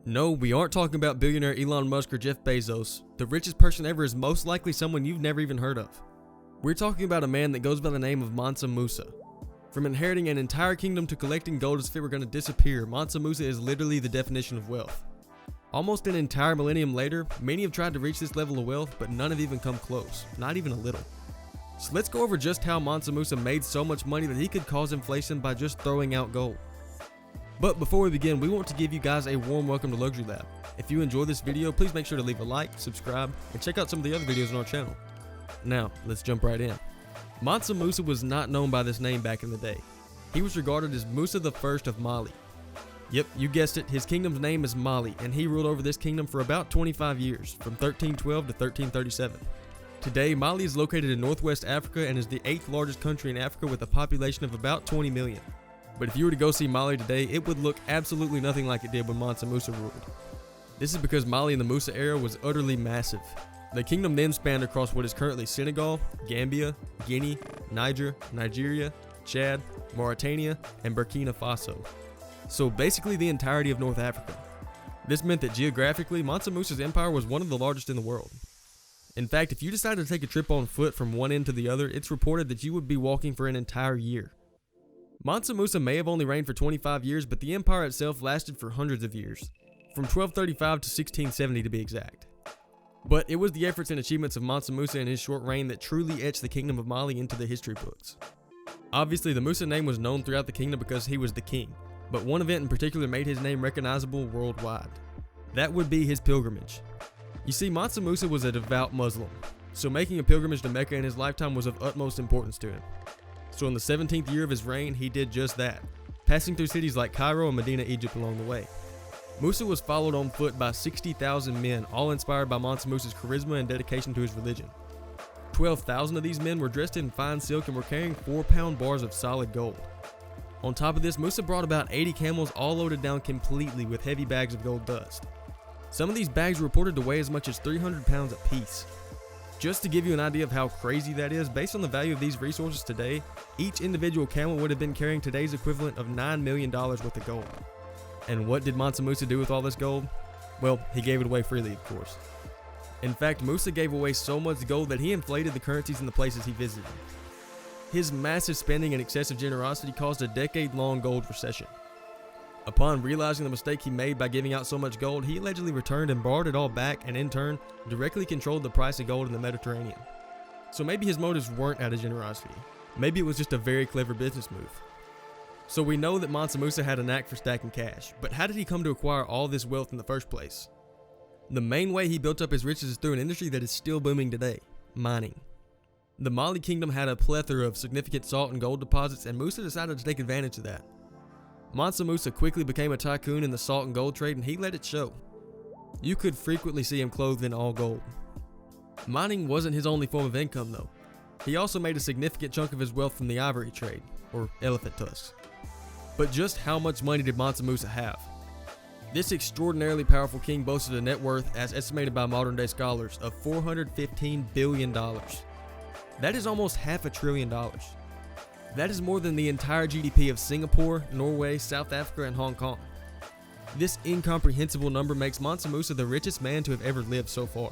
No, we aren't talking about billionaire Elon Musk or Jeff Bezos. The richest person ever is most likely someone you've never even heard of. We're talking about a man that goes by the name of Mansa Musa. From inheriting an entire kingdom to collecting gold as if it were going to disappear, Mansa Musa is literally the definition of wealth. Almost an entire millennium later, many have tried to reach this level of wealth, but none have even come close, not even a little. So let's go over just how Mansa Musa made so much money that he could cause inflation by just throwing out gold. But before we begin, we want to give you guys a warm welcome to Luxury Lab. If you enjoy this video, please make sure to leave a like, subscribe, and check out some of the other videos on our channel. Now, let's jump right in. Mansa Musa was not known by this name back in the day. He was regarded as Musa the First of Mali. Yep, you guessed it, his kingdom's name is Mali, and he ruled over this kingdom for about 25 years, from 1312 to 1337. Today, Mali is located in northwest Africa and is the 8th largest country in Africa with a population of about 20 million. But if you were to go see Mali today, it would look absolutely nothing like it did when Mansa Musa ruled. This is because Mali in the Musa era was utterly massive. The kingdom then spanned across what is currently Senegal, Gambia, Guinea, Niger, Nigeria, Chad, Mauritania, and Burkina Faso. So basically the entirety of North Africa. This meant that geographically, Mansa Musa's empire was one of the largest in the world. In fact, if you decided to take a trip on foot from one end to the other, it's reported that you would be walking for an entire year. Mansa Musa may have only reigned for 25 years, but the empire itself lasted for hundreds of years, from 1235 to 1670 to be exact. But it was the efforts and achievements of Mansa Musa in his short reign that truly etched the kingdom of Mali into the history books. Obviously, the Musa name was known throughout the kingdom because he was the king, but one event in particular made his name recognizable worldwide. That would be his pilgrimage. You see, Mansa Musa was a devout Muslim, so making a pilgrimage to Mecca in his lifetime was of utmost importance to him. So in the 17th year of his reign, he did just that, passing through cities like Cairo and Medina, Egypt along the way. Musa was followed on foot by 60,000 men, all inspired by Mansa Musa's charisma and dedication to his religion. 12,000 of these men were dressed in fine silk and were carrying 4-pound bars of solid gold. On top of this, Musa brought about 80 camels all loaded down completely with heavy bags of gold dust. Some of these bags were reported to weigh as much as 300 pounds apiece. Just to give you an idea of how crazy that is, based on the value of these resources today, each individual camel would have been carrying today's equivalent of $9 million worth of gold. And what did Mansa Musa do with all this gold? Well, he gave it away freely, of course. In fact, Musa gave away so much gold that he inflated the currencies in the places he visited. His massive spending and excessive generosity caused a decade-long gold recession. Upon realizing the mistake he made by giving out so much gold, he allegedly returned and borrowed it all back and in turn, directly controlled the price of gold in the Mediterranean. So maybe his motives weren't out of generosity. Maybe it was just a very clever business move. So we know that Mansa Musa had a knack for stacking cash, but how did he come to acquire all this wealth in the first place? The main way he built up his riches is through an industry that is still booming today, mining. The Mali kingdom had a plethora of significant salt and gold deposits, and Musa decided to take advantage of that. Mansa Musa quickly became a tycoon in the salt and gold trade, and he let it show. You could frequently see him clothed in all gold. Mining wasn't his only form of income though. He also made a significant chunk of his wealth from the ivory trade, or elephant tusks. But just how much money did Mansa Musa have? This extraordinarily powerful king boasted a net worth, as estimated by modern day scholars, of $415 billion. That is almost $500 billion. That is more than the entire GDP of Singapore, Norway, South Africa, and Hong Kong. This incomprehensible number makes Mansa Musa the richest man to have ever lived so far.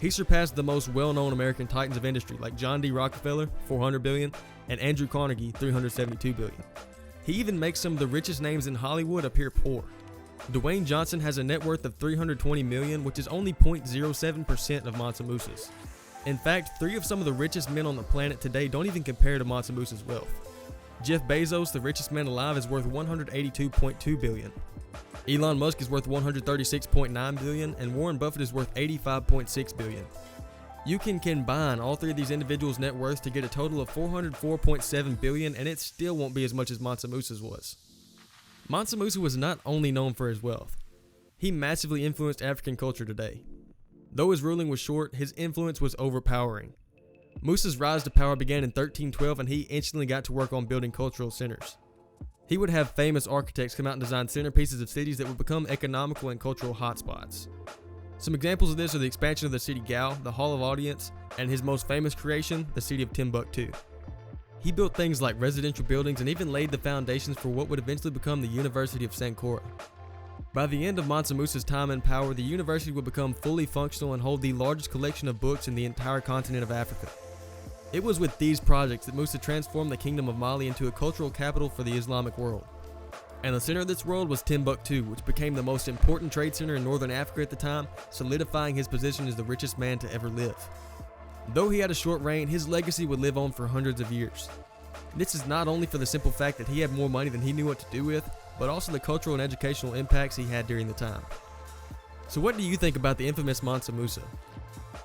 He surpassed the most well-known American titans of industry like John D. Rockefeller, $400 billion, and Andrew Carnegie, $372 billion. He even makes some of the richest names in Hollywood appear poor. Dwayne Johnson has a net worth of $320 million, which is only 0.07% of Mansa Musa's. In fact, 3 of some of the richest men on the planet today don't even compare to Mansa Musa's wealth. Jeff Bezos, the richest man alive, is worth $182.2 billion. Elon Musk is worth $136.9 billion, and Warren Buffett is worth $85.6 billion. You can combine all 3 of these individuals' net worths to get a total of $404.7 billion, and it still won't be as much as Mansa Musa's was. Mansa Musa was not only known for his wealth. He massively influenced African culture today. Though his ruling was short, his influence was overpowering. Musa's rise to power began in 1312, and he instantly got to work on building cultural centers. He would have famous architects come out and design centerpieces of cities that would become economical and cultural hotspots. Some examples of this are the expansion of the city Gao, the Hall of Audience, and his most famous creation, the city of Timbuktu. He built things like residential buildings and even laid the foundations for what would eventually become the University of Sankora. By the end of Mansa Musa's time in power, the university would become fully functional and hold the largest collection of books in the entire continent of Africa. It was with these projects that Musa transformed the Kingdom of Mali into a cultural capital for the Islamic world. And the center of this world was Timbuktu, which became the most important trade center in northern Africa at the time, solidifying his position as the richest man to ever live. Though he had a short reign, his legacy would live on for hundreds of years. This is not only for the simple fact that he had more money than he knew what to do with, but also the cultural and educational impacts he had during the time. So what do you think about the infamous Mansa Musa?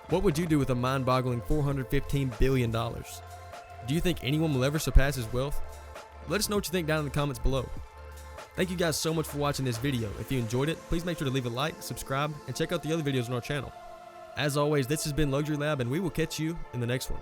What would you do with a mind-boggling $415 billion? Do you think anyone will ever surpass his wealth? Let us know what you think down in the comments below. Thank you guys so much for watching this video. If you enjoyed it, please make sure to leave a like, subscribe, and check out the other videos on our channel. As always, this has been Luxury Lab, and we will catch you in the next one.